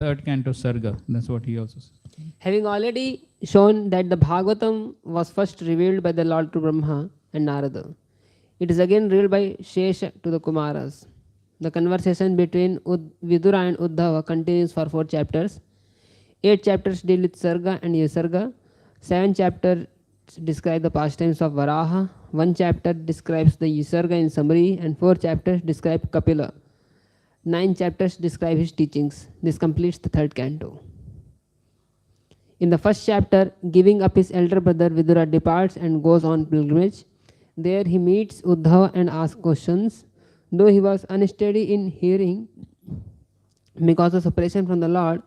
Third canto Sarga. That's what he also says. Having already shown that the Bhagavatam was first revealed by the Lord to Brahma and Narada, it is again revealed by Shesha to the Kumaras. The conversation between Vidura and Uddhava continues for 4 chapters. 8 chapters deal with Sarga and Yasarga. 7 chapters describe the pastimes of Varaha. 1 chapter describes the Yasarga in summary, and 4 chapters describe Kapila. 9 chapters describe his teachings. This completes the third canto. In the first chapter, giving up his elder brother, Vidura departs and goes on pilgrimage. There he meets Uddhava and asks questions. Though he was unsteady in hearing because of separation from the Lord,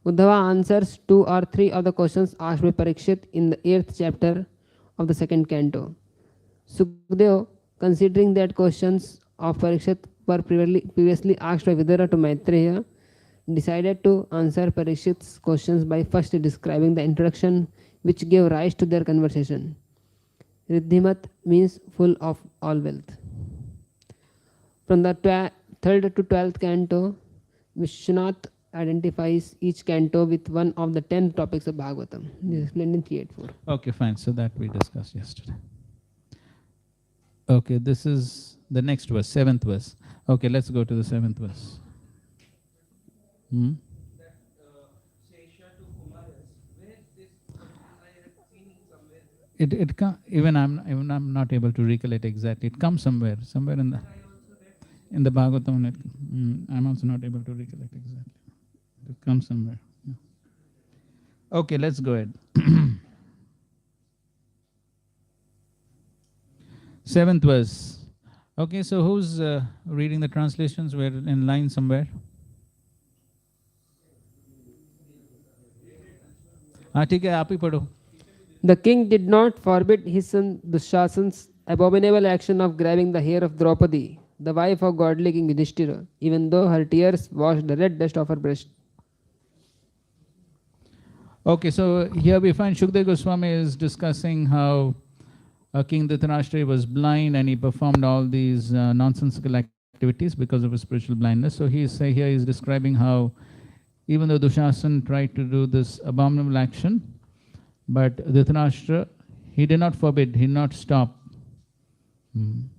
Uddhava answers 2 or 3 of the questions asked by Parikshit in the 8th chapter of the second canto. Sukdev, considering that questions of Parikshit were previously asked by Vidura to Maitreya, decided to answer Parikshit's questions by first describing the introduction which gave rise to their conversation. Riddhimat means full of all wealth. From the 3rd to 12th canto, Vishwanath identifies each canto with one of the 10 topics of Bhagavatam. This is explained in 384. Okay, fine. So that we discussed yesterday. Okay, this is the next verse, 7th verse. Okay, let's go to the 7th verse. Hmm? It even I'm not able to recollect exactly. It comes somewhere in the Bhagavatam. I'm also not able to recollect exactly. It comes somewhere. Yeah. Okay, let's go ahead. 7th verse. Okay, so who's reading the translations? We're in line somewhere. ठीक है, आप ही पढ़ो. The king did not forbid his son Dushasan's abominable action of grabbing the hair of Draupadi, the wife of godly King Yudhishthira, even though her tears washed the red dust of her breast. Okay, so here we find Shukdev Goswami is discussing how King Dhritarashtra was blind and he performed all these nonsensical activities because of his spiritual blindness. So he's describing how even though Dushasan tried to do this abominable action, but Dhritarashtra, he did not forbid, he did not stop. And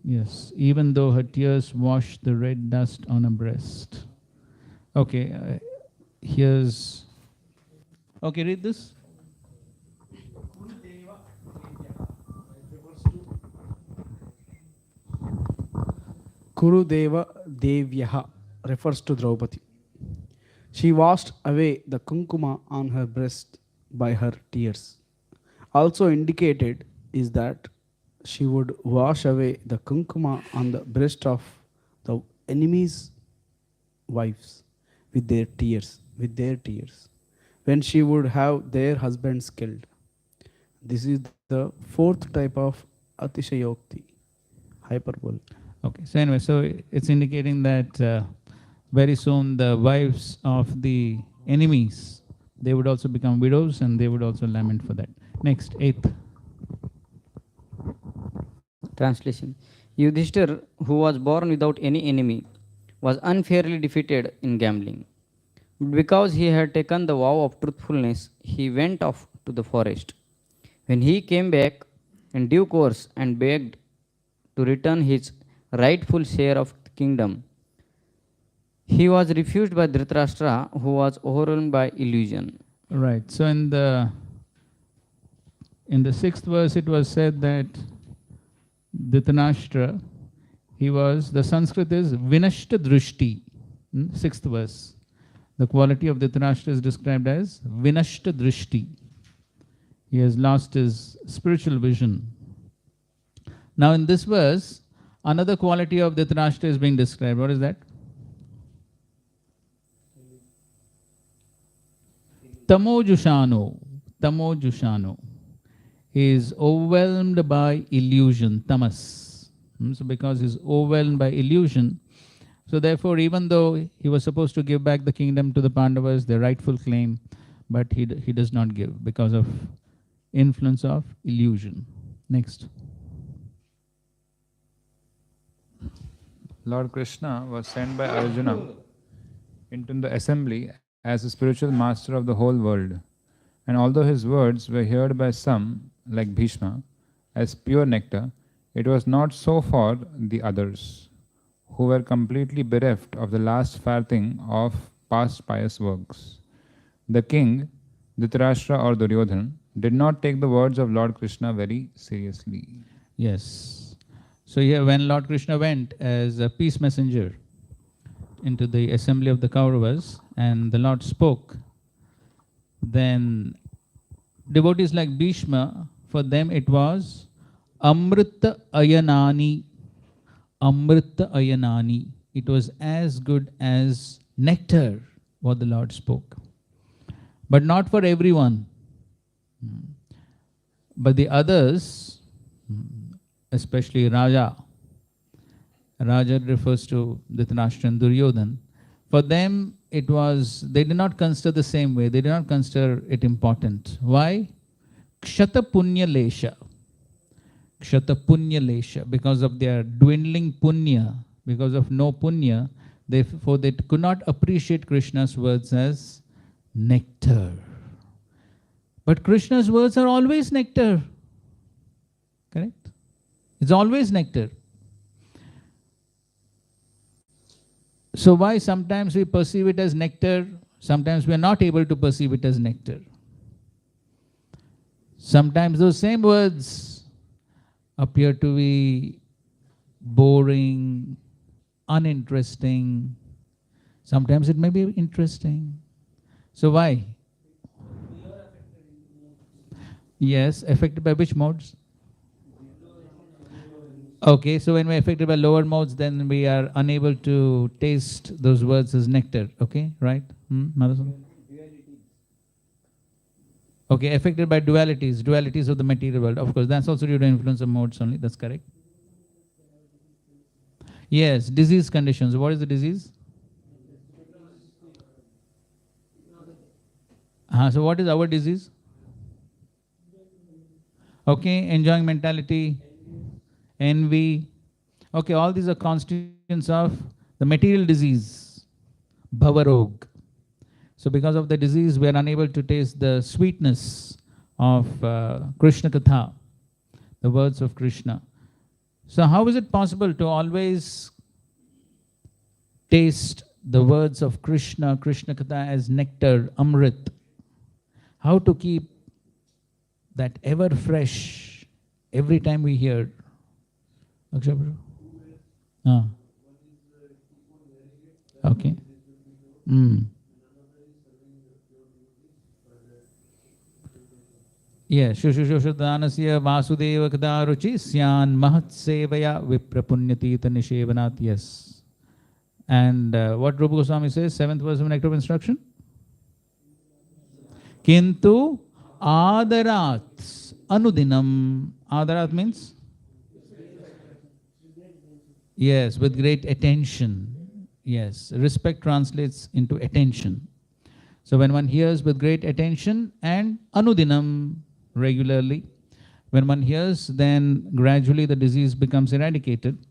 yes, even though her tears washed the red dust on her breast. Okay, here's... Okay, read this. Kurudeva Devyaha refers to Draupadi. She washed away the kunkuma on her breast by her tears. Also indicated is that she would wash away the kunkuma on the breast of the enemies' wives with their tears, when she would have their husbands killed. This is the 4th type of Atishayokti, hyperbole. Okay, so anyway, so it's indicating that very soon the wives of the enemies, they would also become widows and they would also lament for that. Next, 8th. Translation. Yudhishthir, who was born without any enemy, was unfairly defeated in gambling. Because he had taken the vow of truthfulness, he went off to the forest. When he came back in due course and begged to return his rightful share of the kingdom, he was refused by Dhritarashtra, who was overwhelmed by illusion. Right. So in the 6th verse, it was said that Dhritarashtra, he was, the Sanskrit is Vinashta Drushti. 6th verse. The quality of Dhritarashtra is described as Vinashta Drushti. He has lost his spiritual vision. Now in this verse, another quality of Dhritarashtra is being described. What is that? Tamojushano. Tamojushano. He is overwhelmed by illusion, tamas. So because he is overwhelmed by illusion, so therefore even though he was supposed to give back the kingdom to the Pandavas, their rightful claim, but he does not give because of influence of illusion. Next. Lord Krishna was sent by Arjuna into the assembly as a spiritual master of the whole world. And although his words were heard by some, like Bhishma, as pure nectar, it was not so for the others, who were completely bereft of the last farthing of past pious works. The king, Dhritarashtra or Duryodhana, did not take the words of Lord Krishna very seriously. Yes. So here, when Lord Krishna went as a peace messenger into the assembly of the Kauravas and the Lord spoke, then devotees like Bhishma, for them it was Amrita Ayanani. Amrita Ayanani. It was as good as nectar what the Lord spoke. But not for everyone. But the others, especially Raja refers to Dhritarashtra and Duryodhana. For them, it was, they did not consider the same way. They did not consider it important. Why? Kshata Punya Lesha. Kshata Punya Lesha. Because of their dwindling punya, because of no punya, therefore they could not appreciate Krishna's words as nectar. But Krishna's words are always nectar. Correct? It's always nectar. So why sometimes we perceive it as nectar, sometimes we are not able to perceive it as nectar. Sometimes those same words appear to be boring, uninteresting. Sometimes it may be interesting. So why? Yes, affected by which modes? Okay, so when we're affected by lower modes, then we are unable to taste those words as nectar. Okay, right? Madhusudan? Okay, affected by dualities of the material world. Of course, that's also due to influence of modes only. That's correct. Yes, disease conditions. What is the disease? So what is our disease? Okay, enjoying mentality, envy. Okay, all these are constituents of the material disease, Bhavarog. So because of the disease, we are unable to taste the sweetness of Krishna Katha, the words of Krishna. So how is it possible to always taste the words of Krishna, Krishna Katha as nectar, Amrit? How to keep that ever fresh every time we hear? Akshay Prabhu? Okay. Yes, Shushushudhanasya Vasudeva Kada Ruchi Syan Mahat Sevaya Viprapunyatita Nishevanat. Yes. And what Rupa Goswami says, 7th verse of Nectar of Instruction? Kintu Adarat Anudinam. Adarat means? Yes, with great attention. Yes, respect translates into attention. So when one hears with great attention and anudinam, regularly, when one hears, then gradually the disease becomes eradicated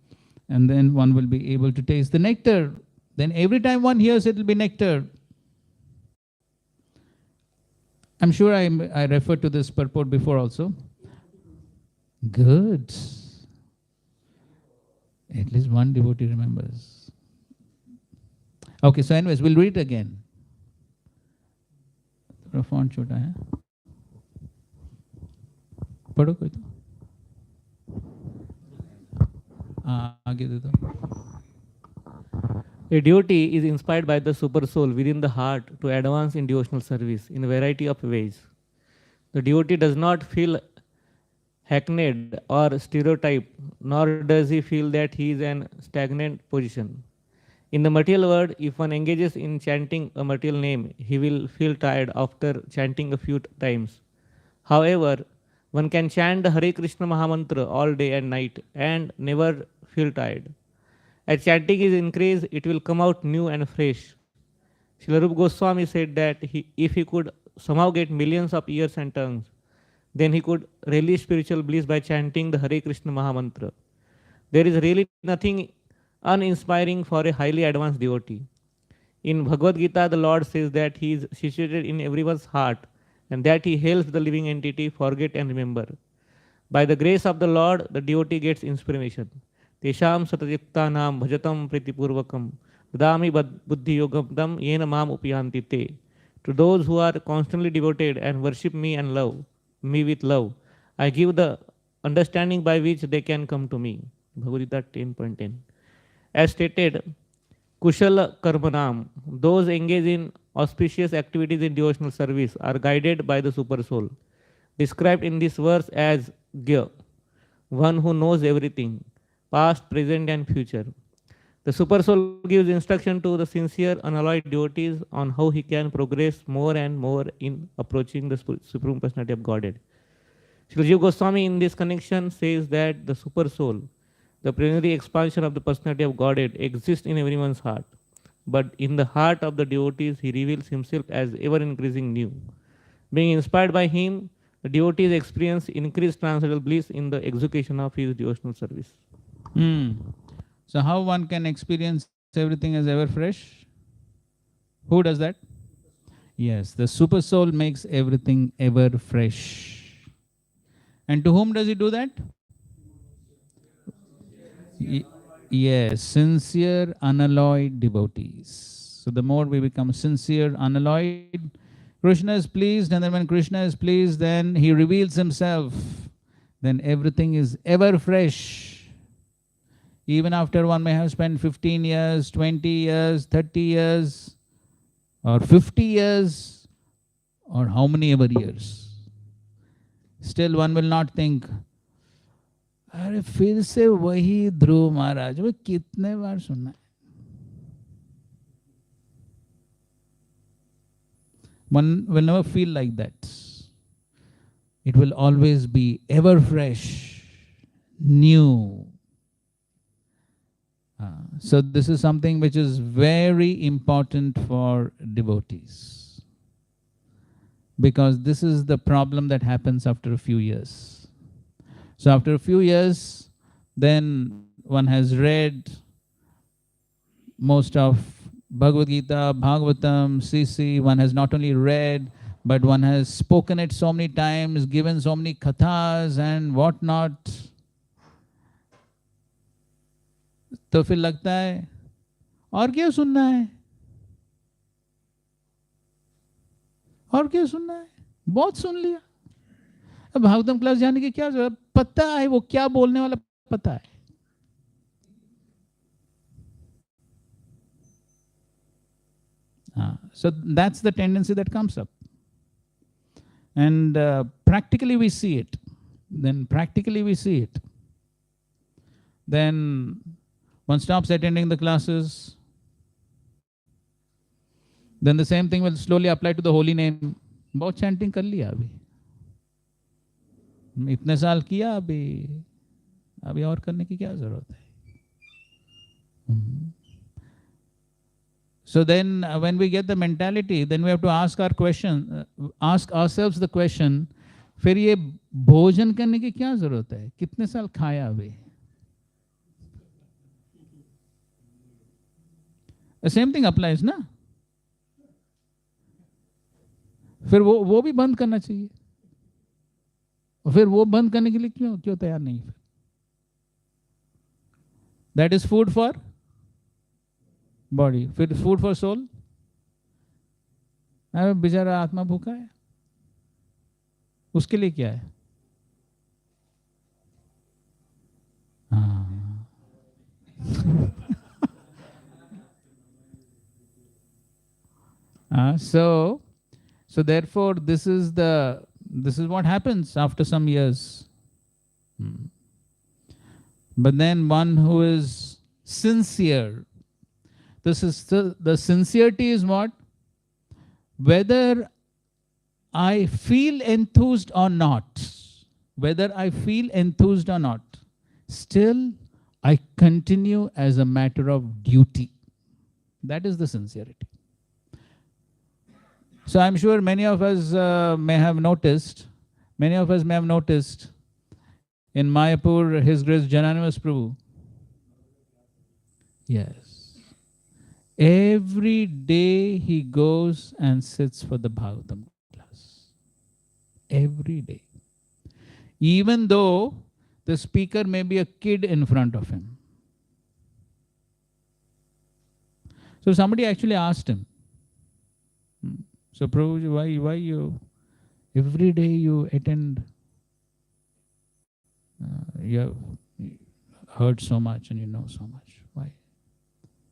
and then one will be able to taste the nectar. Then every time one hears, it will be nectar. I'm sure I referred to this purport before also. Good. At least one devotee remembers. Okay, so anyways, we'll read again. थोड़ा font छोटा है. पढ़ो कोई तो. आगे दे दो. A devotee is inspired by the super soul within the heart to advance in devotional service in a variety of ways. The devotee does not feel hackneyed or stereotyped, nor does he feel that he is in a stagnant position. In the material world, if one engages in chanting a material name, he will feel tired after chanting a few times. However, one can chant the Hare Krishna Mahamantra all day and night and never feel tired. As chanting is increased, it will come out new and fresh. Srila Rupa Goswami said that if he could somehow get millions of ears and tongues, then he could relish spiritual bliss by chanting the Hare Krishna Mahamantra. There is really nothing uninspiring for a highly advanced devotee. In Bhagavad Gita, the Lord says that He is situated in everyone's heart and that He helps the living entity forget and remember. By the grace of the Lord, the devotee gets inspiration. Tesham satajiktanam bhajatam pritipurvakam dadami buddhi yogam tam yena mam upayanti te. To those who are constantly devoted and worship me and love me with love, I give the understanding by which they can come to me. Bhagavad Gita 10.10. As stated, Kushal Karmanam, those engaged in auspicious activities in devotional service are guided by the Super Soul, described in this verse as Gya, one who knows everything, past, present, and future. The Super Soul gives instruction to the sincere, unalloyed devotees on how he can progress more and more in approaching the Supreme Personality of Godhead. Srila Jiva Goswami in this connection says that the Super Soul, the plenary expansion of the personality of Godhead, exists in everyone's heart. But in the heart of the devotees, he reveals himself as ever increasing new. Being inspired by him, the devotees experience increased transcendental bliss in the execution of his devotional service. So how one can experience everything as ever fresh? Who does that? Yes, the Super Soul makes everything ever fresh. And to whom does he do that? Yes, sincere, unalloyed devotees. So the more we become sincere, unalloyed, Krishna is pleased, and then when Krishna is pleased, then he reveals himself. Then everything is ever fresh. Even after one may have spent 15 years, 20 years, 30 years, or 50 years, or how many ever years, still one will not think, अरे फिर से वही ध्रुव महाराज, वो कितने बार सुनना है. One will never feel like that. It will always be ever fresh, new. So this is something which is very important for devotees, because this is the problem that happens after a few years. So after a few years, then one has read most of Bhagavad Gita, Bhagavatam, CC. One has not only read, but one has spoken it so many times, given so many kathas and whatnot. तो फिर लगता है और क्या सुनना है, और क्या सुनना है, बहुत सुन लिया. अब भागवतम क्लास जाने की क्या जरूरत, पता है वो क्या बोलने वाला, पता है. So that's the tendency that comes up, and practically we see it. Then one stops attending the classes. Then the same thing will slowly apply to the holy name. बहुत chanting कर लिया अभी, इतने साल किया, अभी और करने की क्या जरूरत है. So then when we get the mentality, then we have to ask ourselves the question, फिर ये भोजन करने की क्या जरूरत है, कितने साल खाया अभी. The same thing applies ना. फिर वो भी बंद करना चाहिए. फिर वो बंद करने के लिए क्यों तैयार नहीं. That is food for body, फिर food for soul. अरे बेचारा आत्मा भूखा है, उसके लिए क्या है. So therefore this is what happens after some years. But then one who is sincere, the sincerity is what? Whether I feel enthused or not, still I continue as a matter of duty. That is the sincerity. So I'm sure many of us may have noticed in Mayapur, His Grace Jananivas Prabhu, Yes. Every day he goes and sits for the Bhagavatam class. Every day. Even though the speaker may be a kid in front of him. So somebody actually asked him, so Prabhuji, why you, every day you attend, you have heard so much and you know so much. Why?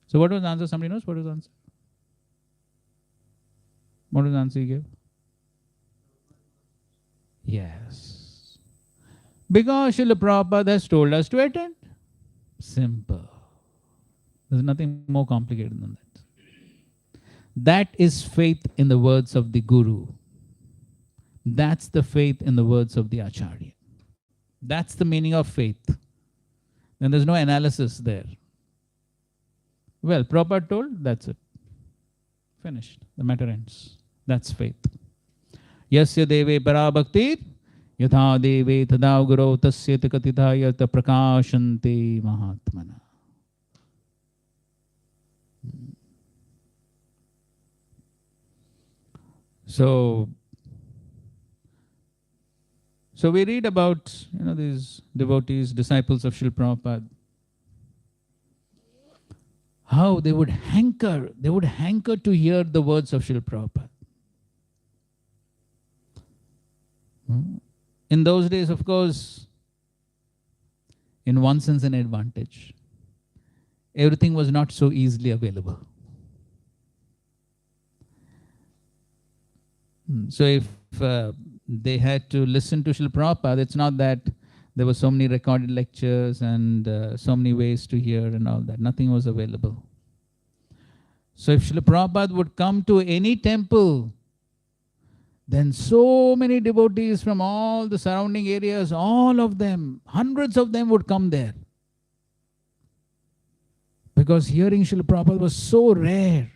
So what was the answer? Somebody knows what was the answer? What was the answer he gave? Yes. Because Srila Prabhupada has told us to attend. Simple. There's nothing more complicated than that. That is faith in the words of the Guru. That's the faith in the words of the Acharya. That's the meaning of faith. Then there's no analysis there. Well, Prabhupada told, that's it. Finished. The matter ends. That's faith. Yasya deve parabhaktir yatha deve tada guru tasya katitha yata prakashante mahatmana. So we read about these devotees, disciples of Srila Prabhupada, how they would hanker to hear the words of Srila Prabhupada. In those days, of course, in one sense an advantage. Everything was not so easily available. So if they had to listen to Srila Prabhupada, it's not that there were so many recorded lectures and so many ways to hear and all that. Nothing was available. So if Srila Prabhupada would come to any temple, then so many devotees from all the surrounding areas, all of them, hundreds of them would come there. Because hearing Srila Prabhupada was so rare.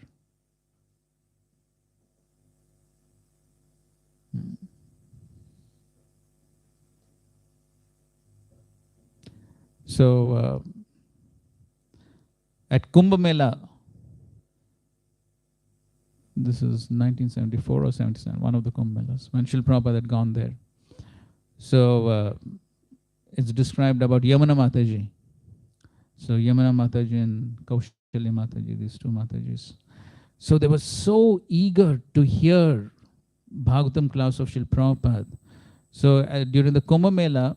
So at Kumbh Mela, this is 1974 or 77, one of the Kumbh Melas, when Srila Prabhupada had gone there. So it's described about Yamuna Mataji. So Yamuna Mataji and Kaushalya Mataji, these two Matajis. So they were so eager to hear Bhagavatam class of Srila Prabhupada. So during the Kumbh Mela,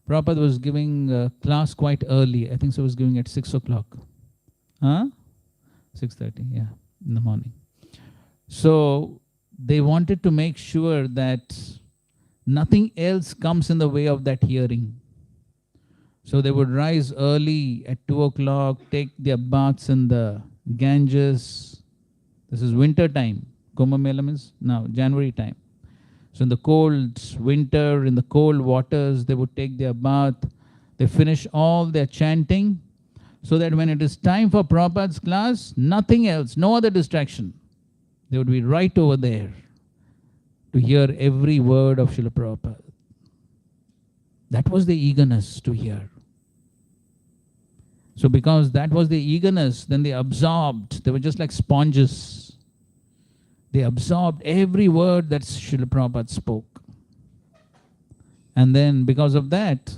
Prabhupada was giving a class quite early. I think so he was giving at 6 o'clock. 6:30, yeah, in the morning. So they wanted to make sure that nothing else comes in the way of that hearing. So they would rise early at 2 o'clock, take their baths in the Ganges. This is winter time. Kumbh Mela means now, January time. So in the cold winter, in the cold waters, they would take their bath. They finish all their chanting, so that when it is time for Prabhupada's class, nothing else, no other distraction. They would be right over there to hear every word of Srila Prabhupada. That was the eagerness to hear. So because that was the eagerness, then they absorbed. They were just like sponges. They absorbed every word that Srila Prabhupada spoke. And then because of that,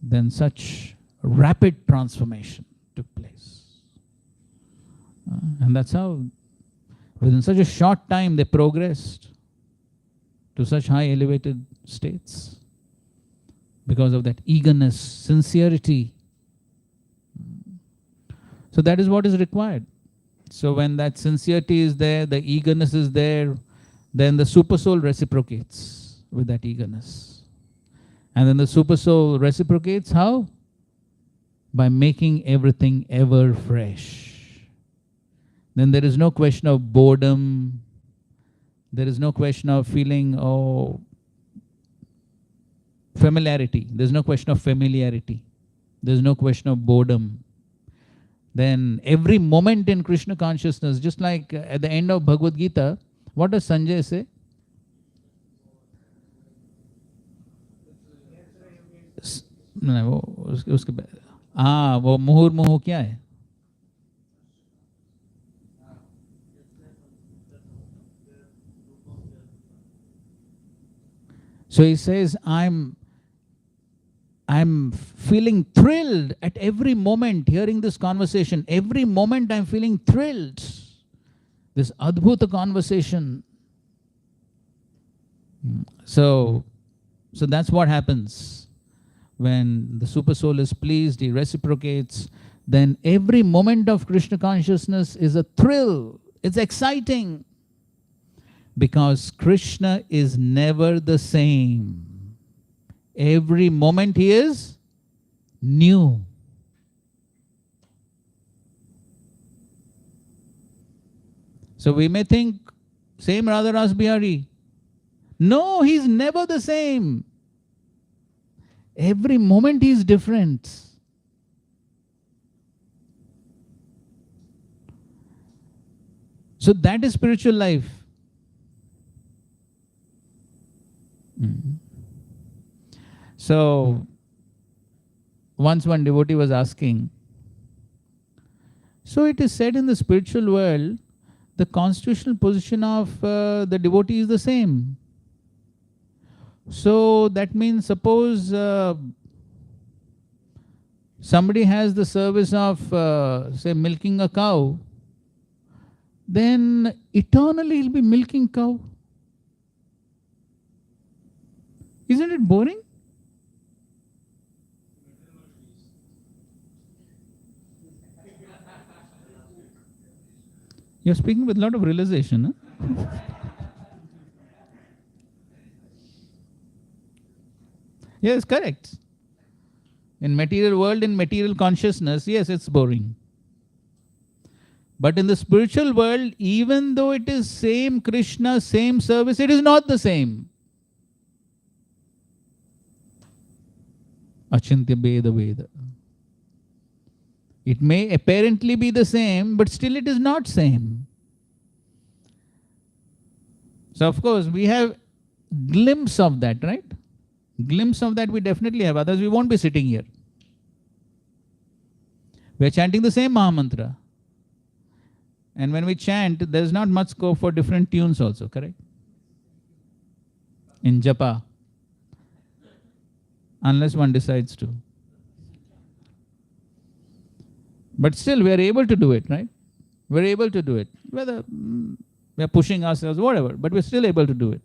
then such rapid transformation took place. And that's how, within such a short time, they progressed to such high elevated states. Because of that eagerness, sincerity. So that is what is required. So when that sincerity is there, the eagerness is there, then the super soul reciprocates with that eagerness. And then the super soul reciprocates how? By making everything ever fresh. Then there is no question of boredom. There is no question of feeling, familiarity. There's no question of familiarity. There's no question of boredom. Then every moment in Krishna consciousness, just like at the end of Bhagavad Gita, what does Sanjay say? वो मुहुर्मुहु क्या है? So he says, I'm feeling thrilled at every moment hearing this conversation. Every moment I'm feeling thrilled. This Adbhuta conversation. So that's what happens. When the super soul is pleased, he reciprocates, then every moment of Krishna consciousness is a thrill. It's exciting. Because Krishna is never the same. Every moment he is new. So we may think, same Radha Ras Bihari. No, he's never the same. Every moment he is different. So that is spiritual life. So, once one devotee was asking, so it is said in the spiritual world, the constitutional position of the devotee is the same. So, that means suppose somebody has the service of, say, milking a cow, then eternally he'll be milking cow. Isn't it boring? You're speaking with a lot of realization. Huh? Yes, correct. In material world, in material consciousness, yes, it's boring. But in the spiritual world, even though it is same Krishna, same service, it is not the same. Achintya Veda Veda. It may apparently be the same, but still it is not same. So of course, we have glimpse of that, right? Glimpse of that we definitely have, otherwise we won't be sitting here. We are chanting the same Mahamantra. And when we chant, there is not much scope for different tunes also, correct? In japa. Unless one decides to. But still, we are able to do it, right? We're able to do it. Whether we are pushing ourselves, whatever, but we're still able to do it.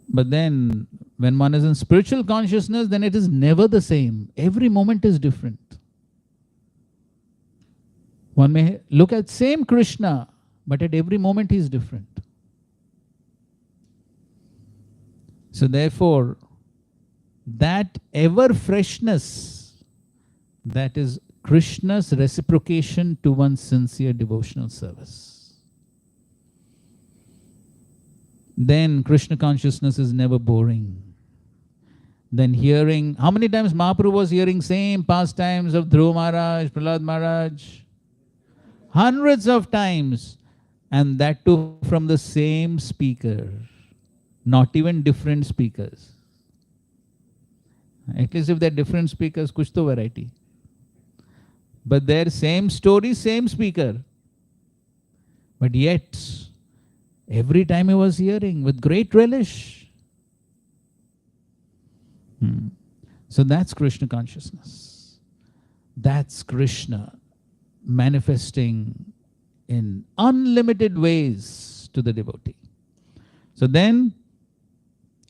But then, when one is in spiritual consciousness, then it is never the same. Every moment is different. One may look at same Krishna, but at every moment he is different. So therefore, that ever freshness, that is Krishna's reciprocation to one's sincere devotional service. Then Krishna consciousness is never boring. Then hearing, how many times Mahaprabhu was hearing same pastimes of Dhruva Maharaj, Prahlad Maharaj? Hundreds of times. And that too from the same speaker. Not even different speakers. At least if they're different speakers, kuch to variety. But they're same story, same speaker. But yet, every time he was hearing with great relish. So that's Krishna consciousness. That's Krishna manifesting in unlimited ways to the devotee. So then,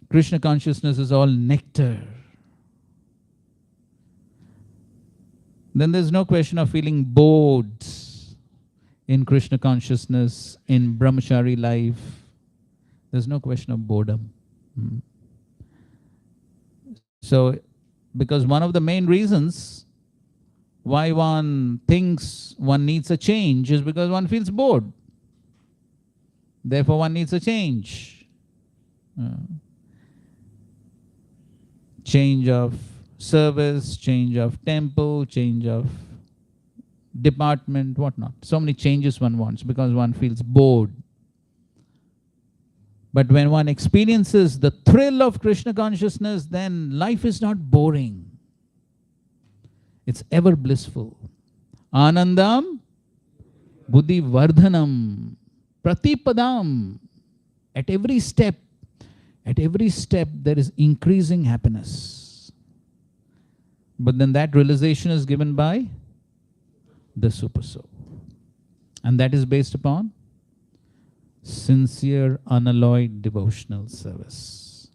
Krishna consciousness is all nectar. Then there's no question of feeling bored in Krishna consciousness, in brahmachari life. There's no question of boredom. So, because one of the main reasons why one thinks one needs a change is because one feels bored. Therefore, one needs a change. Change of service, change of temple, change of department, whatnot. So many changes one wants because one feels bored. But when one experiences the thrill of Krishna consciousness, then life is not boring. It's ever blissful. Anandam, buddhi vardhanam, pratipadam. At every step, there is increasing happiness. But then that realization is given by the Super Soul. And that is based upon sincere, unalloyed devotional service.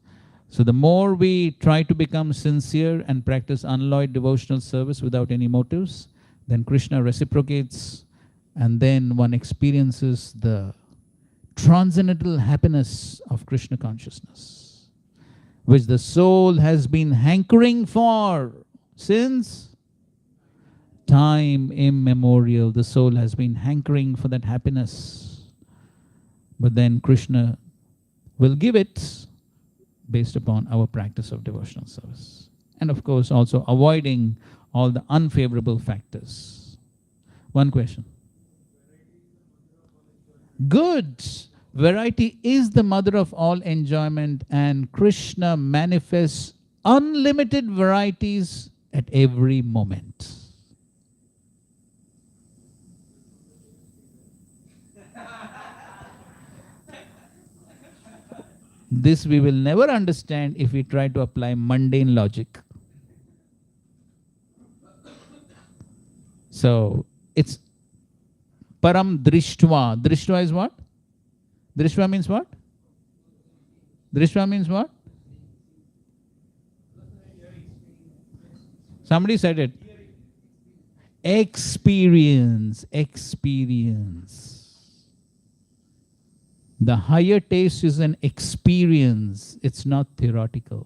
So the more we try to become sincere and practice unalloyed devotional service without any motives, then Krishna reciprocates, and then one experiences the transcendental happiness of Krishna consciousness, which the soul has been hankering for since time immemorial. The soul has been hankering for that happiness. But then Krishna will give it based upon our practice of devotional service. And of course, also avoiding all the unfavorable factors. One question. Good. Variety is the mother of all enjoyment, and Krishna manifests unlimited varieties at every moment. This we will never understand if we try to apply mundane logic. So it's param drishtva. Drishtva is what? Drishtva means what? Drishtva means what? Somebody said it. Experience. The higher taste is an experience. It's not theoretical.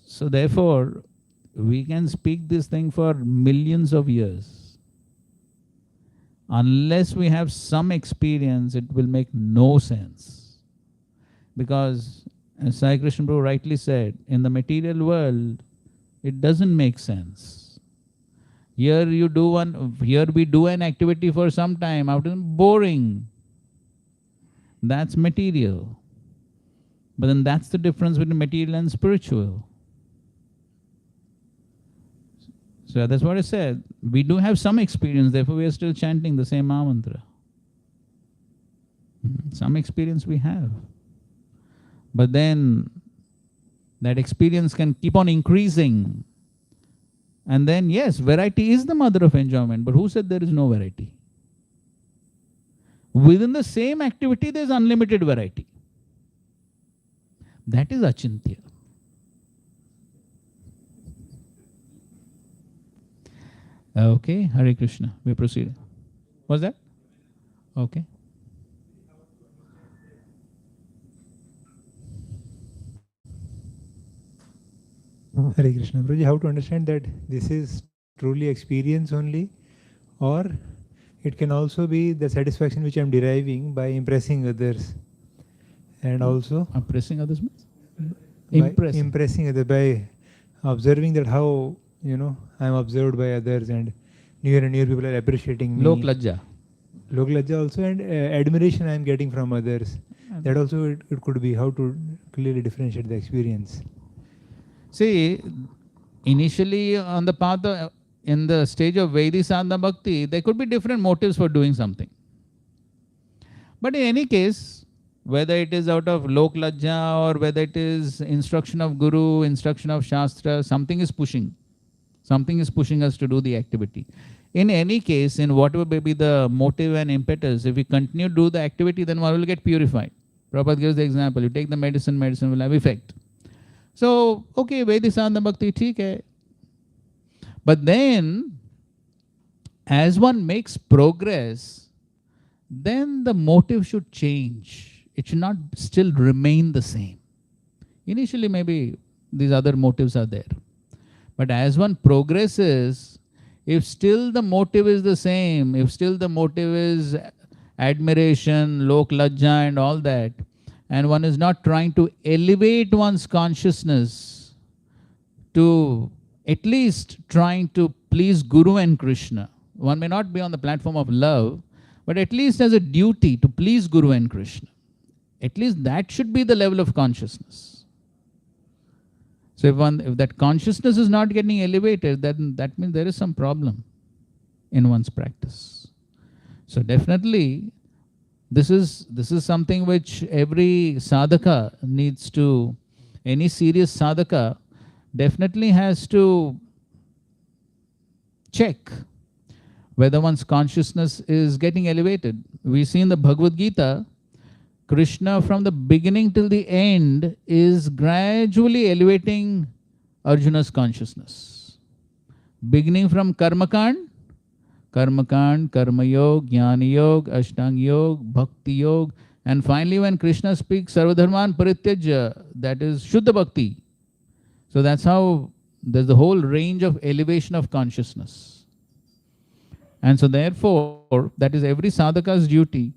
So therefore, we can speak this thing for millions of years. Unless we have some experience, it will make no sense. Because, as Sai Krishna Prabhu rightly said, in the material world, it doesn't make sense. Here we do an activity for some time, after boring. That's material. But then that's the difference between material and spiritual. So that's what I said. We do have some experience, therefore we are still chanting the same mantra. Some experience we have. But then that experience can keep on increasing. And then yes, variety is the mother of enjoyment. But who said there is no variety? Within the same activity, there is unlimited variety. That is achintya. Okay, Hare Krishna. We proceed. What's that? Okay. Hare Krishna. Prabhuji, how to understand that this is truly experience only, or it can also be the satisfaction which I am deriving by impressing others, and also Impressing others means? impressing others, by observing that how I am observed by others, and newer and newer people are appreciating me. Lok lajja. Lok lajja also, and admiration I am getting from others. That also it could be how to clearly differentiate the experience. See, initially on the path in the stage of Vaidhi Sadhana Bhakti, there could be different motives for doing something. But in any case, whether it is out of Lok Lajja or whether it is instruction of Guru, instruction of Shastra, something is pushing. Something is pushing us to do the activity. In any case, in whatever may be the motive and impetus, if we continue to do the activity, then one will get purified. Prabhupada gives the example, you take the medicine, medicine will have effect. So, okay, Vaidhi Sadhana Bhakti, theek hai. But then, as one makes progress, then the motive should change. It should not still remain the same. Initially, maybe these other motives are there. But as one progresses, if still the motive is the same, if still the motive is admiration, lok lajja and all that, and one is not trying to elevate one's consciousness to at least trying to please Guru and Krishna. One may not be on the platform of love, but at least as a duty to please Guru and Krishna. At least that should be the level of consciousness. So if that consciousness is not getting elevated, then that means there is some problem in one's practice. So definitely, This is something which every sadhaka needs to, any serious sadhaka definitely has to check whether one's consciousness is getting elevated. We see in the Bhagavad Gita, Krishna from the beginning till the end is gradually elevating Arjuna's consciousness. Beginning from Karmakand, Karma Yoga, Jnana Yoga, Ashtanga Yoga, Bhakti Yoga, and finally when Krishna speaks Sarvadharman Parityajya, that is Shuddha Bhakti. So that's how there's the whole range of elevation of consciousness. And so therefore, that is every sadhaka's duty.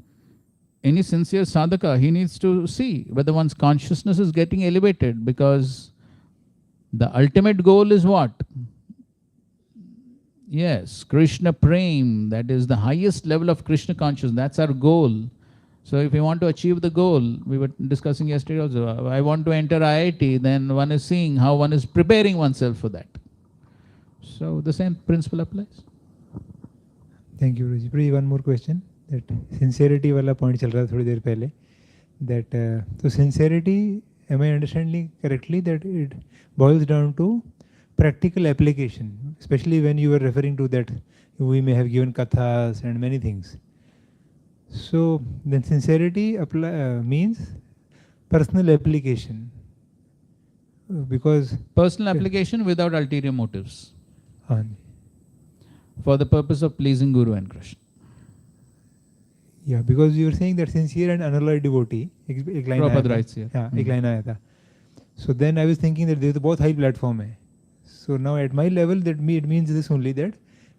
Any sincere sadhaka, he needs to see whether one's consciousness is getting elevated, because the ultimate goal is what? Yes, Krishna Prem, that is the highest level of Krishna consciousness, that's our goal. So if we want to achieve the goal, we were discussing yesterday also, I want to enter IIT, then one is seeing how one is preparing oneself for that. So the same principle applies. Thank you, Prabhuji. Prabhuji, one more question. That sincerity वाला point चल रहा था थोड़ी देर पहले. That so sincerity, am I understanding correctly that it boils down to practical application, especially when you were referring to that we may have given kathas and many things. So then sincerity means personal application, because Personal application without ulterior motives, हाँ, for the purpose of pleasing Guru and Krishna. yeah, because you were saying that sincere and unalloyed devotee. एक line आया Prabhupada था. writes here. हाँ, एक line आया था. So then I was thinking that there is a बहुत high platform है. So now at my level, it means this only, that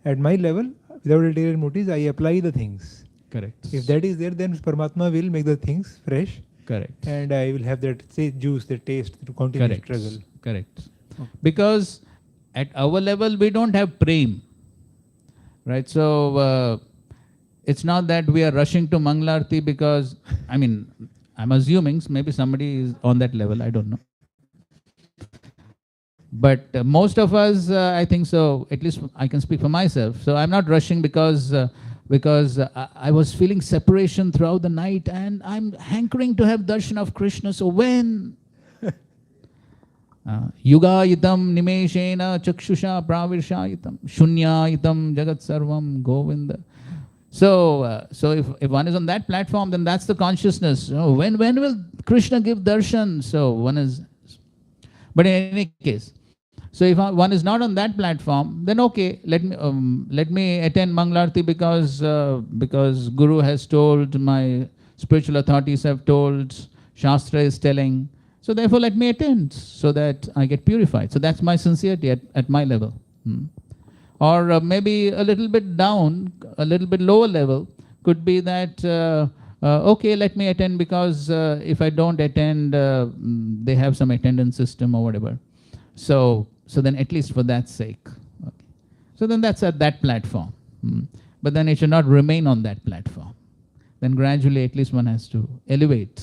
at my level, without ulterior motives, I apply the things. Correct. If that is there, then Paramatma will make the things fresh. Correct. And I will have that juice, the taste to continue Correct. struggle. Correct. Okay. Because at our level, we don't have prem. Right? So, it's not that we are rushing to Manglarti because, I mean, I'm assuming maybe somebody is on that level, I don't know. But most of us, I think so, at least I can speak for myself. So I'm not rushing because I was feeling separation throughout the night and I'm hankering to have darshan of Krishna. So when? Yugayitam nimeshena chakshusha pravirshayitam shunyayitam jagat sarvam govinda. So if one is on that platform, then that's the consciousness. When will Krishna give darshan? So one is, but in any case, so if one is not on that platform, then okay, let me attend Manglarti because Guru has told, my spiritual authorities have told, Shastra is telling. So therefore, let me attend so that I get purified. So that's my sincerity at my level. Or maybe a little bit down, a little bit lower level could be that, okay, let me attend because if I don't attend, they have some attendance system or whatever. So then at least for that sake. Okay. So then that's at that platform. But then it should not remain on that platform. Then gradually at least one has to elevate.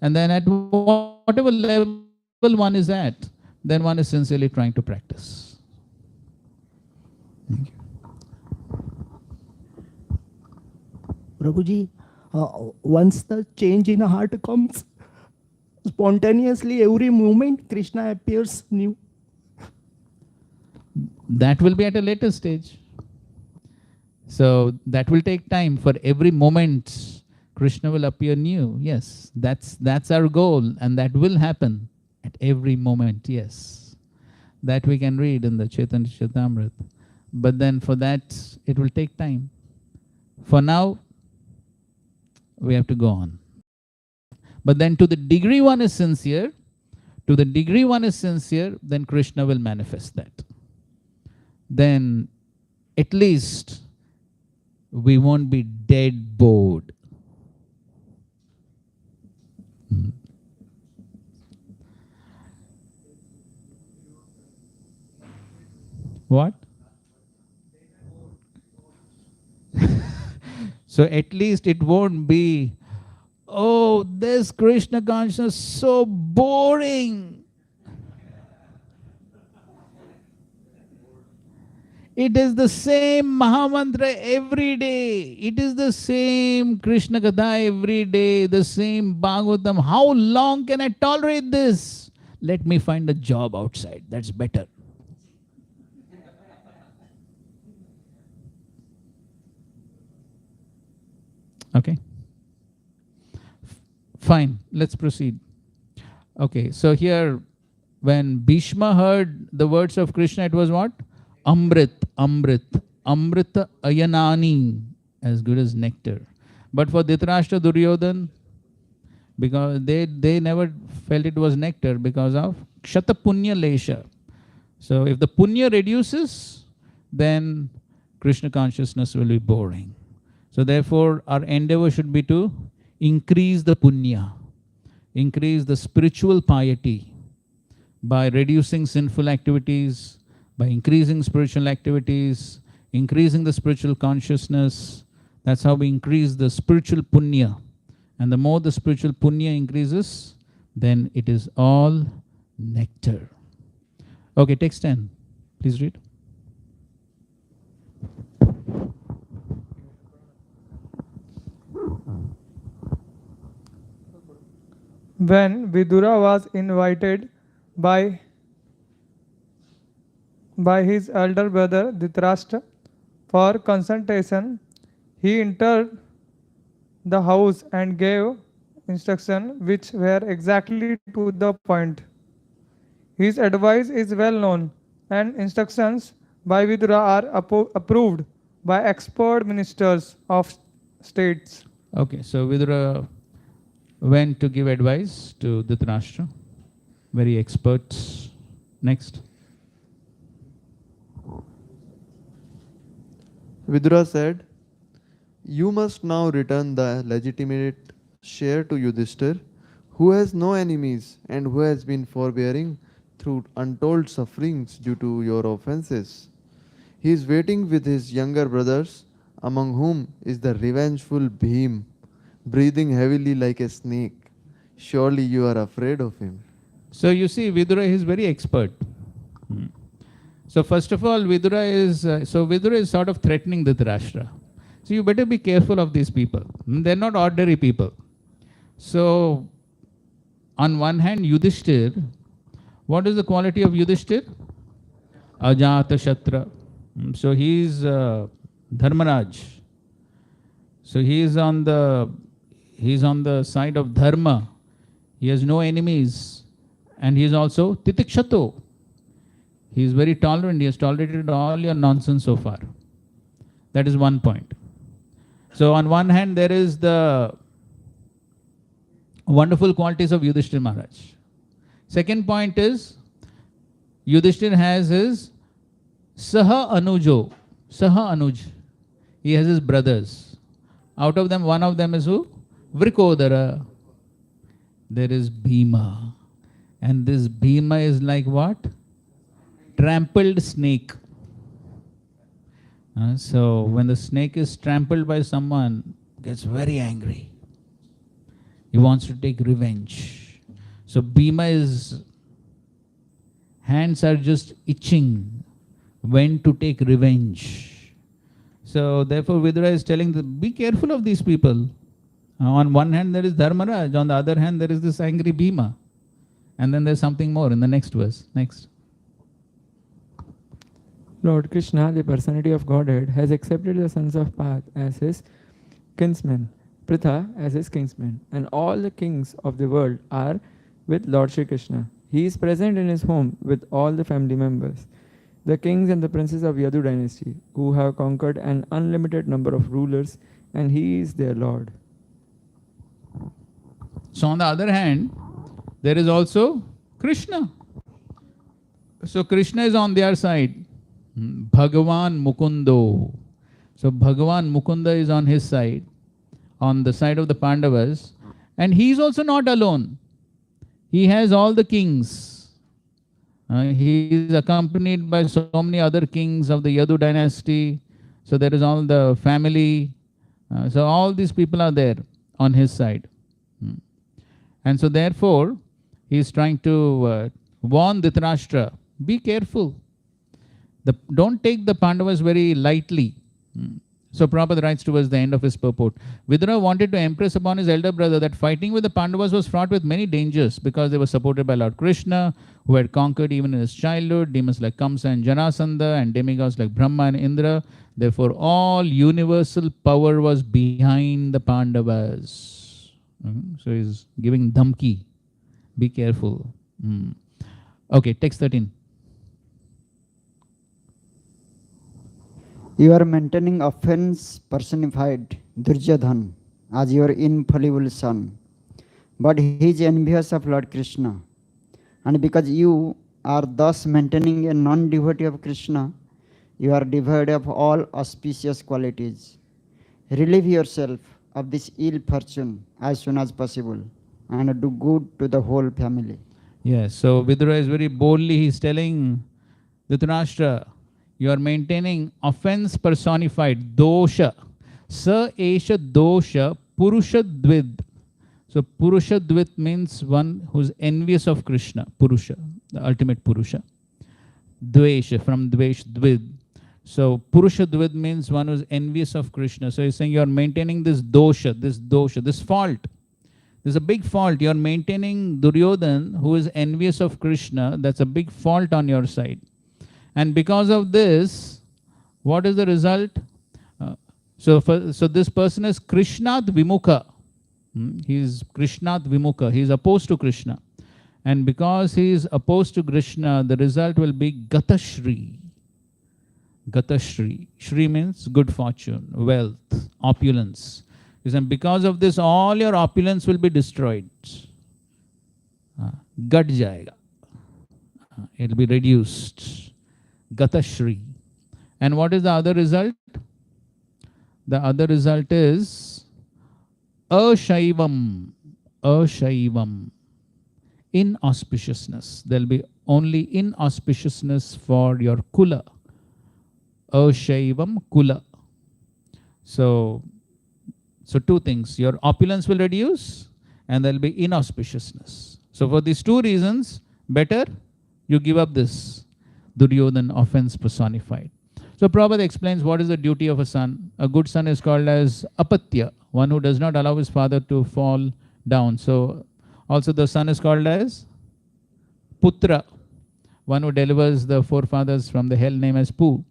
And then at whatever level one is at, then one is sincerely trying to practice. Thank you. Prabhuji, once the change in heart comes, spontaneously every moment Krishna appears new. That will be at a later stage. So that will take time. For every moment, Krishna will appear new. Yes, that's our goal, and that will happen at every moment. Yes, that we can read in the Chaitanya Charitamrita. But then for that, it will take time. For now, we have to go on. But then to the degree one is sincere, then Krishna will manifest that. Then at least we won't be dead bored. What? So at least it won't be, oh, this Krishna consciousness so boring. It is the same Mahamantra every day. It is the same Krishna Katha every day, the same Bhagavatam. How long can I tolerate this? Let me find a job outside. That's better. Okay. Fine. Let's proceed. Okay. So here, when Bhishma heard the words of Krishna, it was what? Amrit, Amrit, Amrita Ayanani, as good as nectar. But for Dhritarashtra, Duryodhan, because they never felt it was nectar because of Kshata Punya Lesha. So if the Punya reduces, then Krishna consciousness will be boring. So therefore, our endeavor should be to increase the Punya, increase the spiritual piety by reducing sinful activities, by increasing spiritual activities, increasing the spiritual consciousness. That's how we increase the spiritual punya. And the more the spiritual punya increases, then it is all nectar. Okay, text 10. Please read. When Vidura was invited by his elder brother Dhritarashtra for consultation, he entered the house and gave instructions which were exactly to the point. His advice is well known, and instructions by Vidura are approved by expert ministers of states. Okay, so Vidura went to give advice to Dhritarashtra. Very experts. Next. Vidura said, "You must now return the legitimate share to Yudhishthir, who has no enemies and who has been forbearing through untold sufferings due to your offenses. He is waiting with his younger brothers, among whom is the revengeful Bhim, breathing heavily like a snake. Surely you are afraid of him." So you see, Vidura is very expert. So first of all, Vidura is sort of threatening Dhritarashtra. So you better be careful of these people. They're not ordinary people. So on one hand, Yudhishthir, what is the quality of Yudhishthir? Ajata Shatra. So he is Dharmaraj. So he is on the side of Dharma. He has no enemies. And he is also Titikshato. He is very tolerant. He has tolerated all your nonsense so far. That is one point. So on one hand, there is the wonderful qualities of Yudhishthir Maharaj. Second point is, Yudhishthir has his Saha Anujo. Saha Anuj. He has his brothers. Out of them, one of them is who? Vrikodara. There is Bhima. And this Bhima is like what? Trampled snake. So when the snake is trampled by someone, gets very angry. He wants to take revenge. So Bhima hands are just itching when to take revenge. So therefore Vidura is telling be careful of these people. On one hand there is Dharmaraj, on the other hand there is this angry Bhima. And then there's something more in the next verse. Next. Lord Krishna, the personality of Godhead, has accepted the sons of Path as his kinsmen, Pritha as his kinsmen, and all the kings of the world are with Lord Shri Krishna. He is present in his home with all the family members, the kings and the princes of Yadu dynasty, who have conquered an unlimited number of rulers, and he is their Lord. So on the other hand, there is also Krishna. So Krishna is on their side. Bhagavan Mukundo. So Bhagavan Mukunda is on his side, on the side of the Pandavas. And he is also not alone. He has all the kings. He is accompanied by so many other kings of the Yadu dynasty. So there is all the family. So all these people are there on his side. And so therefore, he is trying to warn Dhritarashtra, be careful. Don't take the Pandavas very lightly. So Prabhupada writes towards the end of his purport. Vidura wanted to impress upon his elder brother that fighting with the Pandavas was fraught with many dangers because they were supported by Lord Krishna, who had conquered even in his childhood demons like Kamsa and Jarasandha and demigods like Brahma and Indra. Therefore, all universal power was behind the Pandavas. So he's giving dhamki. Be careful. Okay, text 13. You are maintaining offense personified, Duryodhan, as your infallible son. But he is envious of Lord Krishna. And because you are thus maintaining a non-devotee of Krishna, you are devoid of all auspicious qualities. Relieve yourself of this ill fortune as soon as possible and do good to the whole family. Yes, so Vidura is very boldly, he's telling Dhritarashtra, you are maintaining offense personified, dosha. Sa esha dosha purushadvid. So purushadvid means one who's envious of Krishna, Purusha, the ultimate Purusha. Dvesha, from dvesh, dvid. So purushadvid means one who's envious of Krishna. So he's saying you are maintaining this dosha, this fault. There's a big fault. You are maintaining Duryodhan, who is envious of Krishna. That's a big fault on your side. And because of this, what is the result? So this person is Krishnat Vimukha. He is Krishnat Vimukha. He is opposed to Krishna. And because he is opposed to Krishna, the result will be Gatashri. Gatashri. Shri means good fortune, wealth, opulence. And because of this, all your opulence will be destroyed. Gat jayega. It will be reduced. Gatashri. And what is the other result? The other result is Ashaivam. Ashaivam. Inauspiciousness. There will be only inauspiciousness for your kula. Ashaivam kula. So two things. Your opulence will reduce and there will be inauspiciousness. So for these two reasons, better you give up this Duryodhan offense personified. So Prabhupada explains what is the duty of a son. A good son is called as apatya, one who does not allow his father to fall down. So also the son is called as putra, one who delivers the forefathers from the hell name as Pu.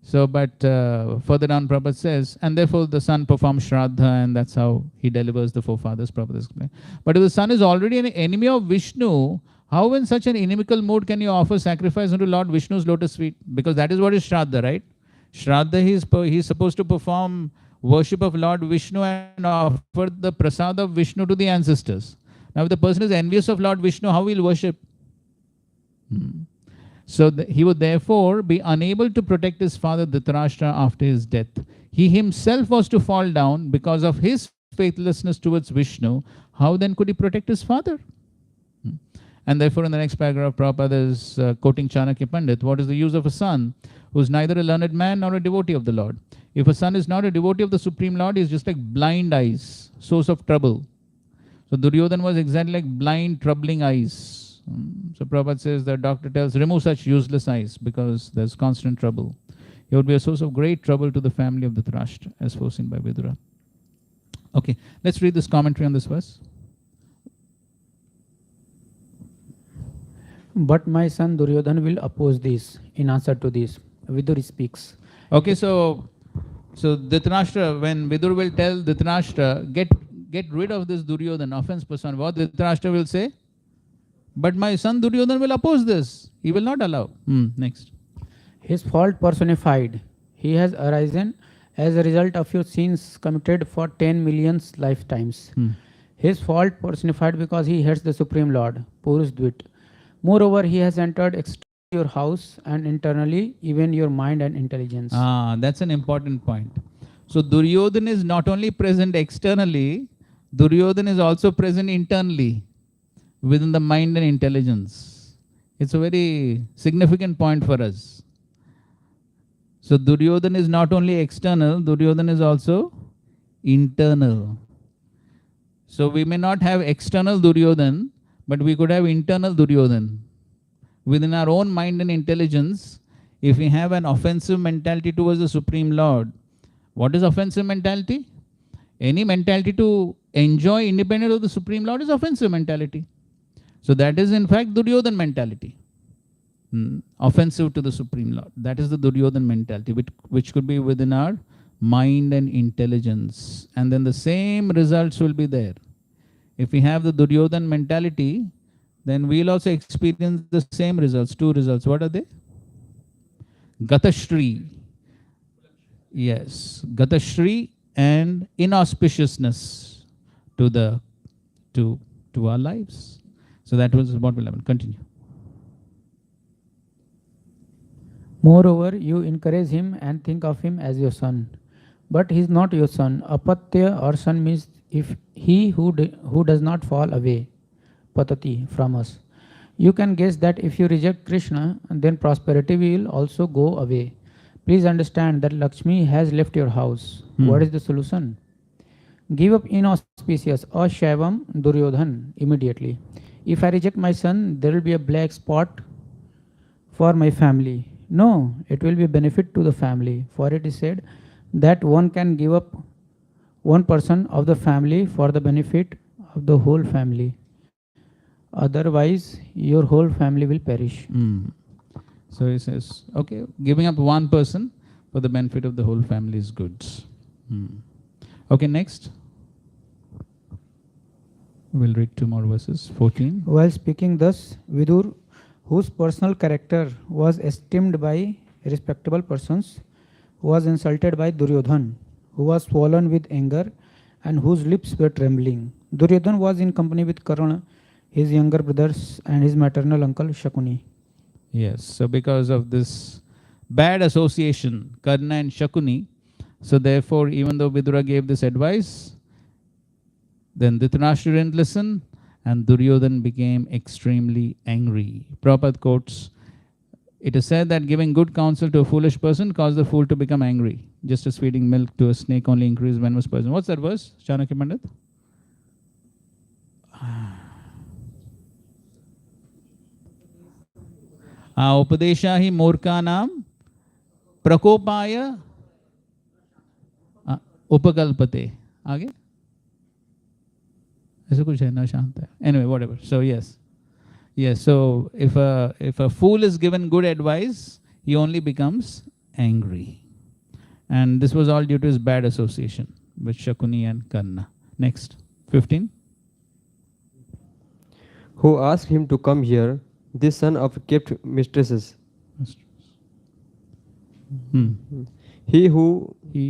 So, but further down Prabhupada says, and therefore the son performs Shraddha and that's how he delivers the forefathers, Prabhupada explains. But if the son is already an enemy of Vishnu, how in such an inimical mood can you offer sacrifice unto Lord Vishnu's lotus feet? Because that is what is Shraddha, right? Shraddha, he is supposed to perform worship of Lord Vishnu and offer the prasad of Vishnu to the ancestors. Now if the person is envious of Lord Vishnu, how will he worship? So he would therefore be unable to protect his father Dhritarashtra after his death. He himself was to fall down because of his faithlessness towards Vishnu. How then could he protect his father? And therefore in the next paragraph, Prabhupada is quoting Chanakya Pandit, what is the use of a son who is neither a learned man nor a devotee of the Lord? If a son is not a devotee of the Supreme Lord, he is just like blind eyes, source of trouble. So Duryodhan was exactly like blind, troubling eyes. So Prabhupada says, the doctor tells, remove such useless eyes because there's constant trouble. He would be a source of great trouble to the family of Dhritarashtra, as foreseen by Vidura. Okay, let's read this commentary on this verse. But my son Duryodhan will oppose this. In answer to this, Vidur speaks. Okay, so Dhritarashtra, when Vidur will tell Dhritarashtra, get rid of this Duryodhan, offense person, what Dhritarashtra will say? But my son Duryodhan will oppose this. He will not allow. Next. His fault personified. He has arisen as a result of your sins committed for 10 million lifetimes. His fault personified because he hates the Supreme Lord, Purushdvit. Moreover, he has entered externally your house and internally even your mind and intelligence. That's an important point. So Duryodhan is not only present externally, Duryodhan is also present internally within the mind and intelligence. It's a very significant point for us. So Duryodhan is not only external, Duryodhan is also internal. So we may not have external Duryodhan, but we could have internal Duryodhan. Within our own mind and intelligence, if we have an offensive mentality towards the Supreme Lord, what is offensive mentality? Any mentality to enjoy independence of the Supreme Lord is offensive mentality. So that is in fact Duryodhan mentality. Offensive to the Supreme Lord. That is the Duryodhan mentality, which could be within our mind and intelligence. And then the same results will be there. If we have the Duryodhan mentality, then we'll also experience the same results, two results. What are they? Gatashri. Yes, Gatashri and inauspiciousness to our lives. So that was what will happen. Continue. Moreover, you encourage him and think of him as your son. But he is not your son. Apatya or son means if he who does not fall away, patati, from us. You can guess that if you reject Krishna, then prosperity will also go away. Please understand that Lakshmi has left your house. What is the solution? Give up inauspicious or Shaivam Duryodhan immediately. If I reject my son, there will be a black spot for my family. No, it will be a benefit to the family. For it is said that one can give up one person of the family for the benefit of the whole family. Otherwise, your whole family will perish. So he says, okay, giving up one person for the benefit of the whole family is good. Okay, next. We'll read two more verses. 14. While speaking thus, Vidur, whose personal character was esteemed by respectable persons, was insulted by Duryodhan, who was swollen with anger and whose lips were trembling. Duryodhan was in company with Karna, his younger brothers, and his maternal uncle Shakuni. Yes, so because of this bad association, Karna and Shakuni, so therefore, even though Vidura gave this advice, then Dhritarashtra didn't listen, and Duryodhan became extremely angry. Prabhupada quotes, it is said that giving good counsel to a foolish person causes the fool to become angry, just as feeding milk to a snake only increases venomous poison. What's that verse, Chanakya Pandit? उपदेशा ही मूर्खा नाम प्रकोपाय उपकल्पते. आगे ऐसा कुछ है ना, शांत है. Anyway, whatever. So yes. So if a fool is given good advice, he only becomes angry. And this was all due to his bad association with Shakuni and Karna. Next, 15. Who asked him to come here, this son of kept mistresses. He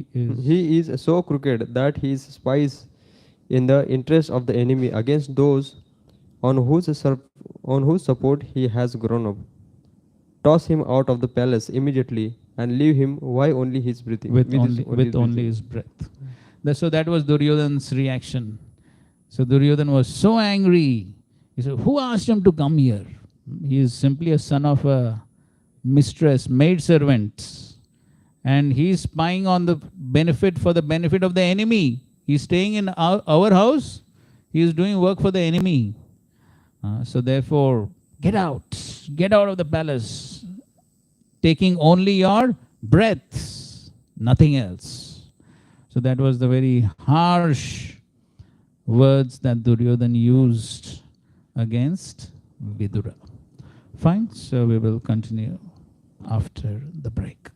is so crooked that he spies in the interest of the enemy against those on whose support he has grown up. Toss him out of the palace immediately and leave him why only his breathing. With only his breath. So that was Duryodhan's reaction. So Duryodhan was so angry. He said, who asked him to come here? He is simply a son of a mistress, maidservant. And he is spying on the benefit for the benefit of the enemy. He is staying in our house. He is doing work for the enemy. So therefore, get out of the palace, taking only your breath, nothing else. So that was the very harsh words that Duryodhan used against Vidura. Fine, so we will continue after the break.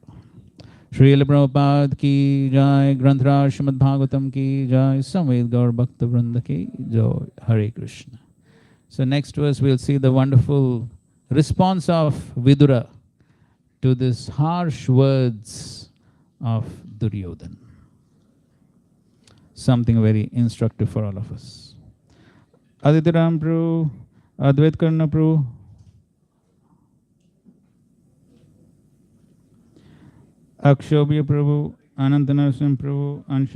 Srila Prabhupada ki jai, Granthra Srimad Bhagavatam ki jai, Samved Gaur Bhakta Vrinda ki jai, Hare Krishna. So next verse we'll see the wonderful response of Vidura to these harsh words of Duryodhan. Something very instructive for all of us. Adityaram Prabhu, Advait Karna Prabhu. Akshobhya Prabhu, Ananta Narasimha Prabhu,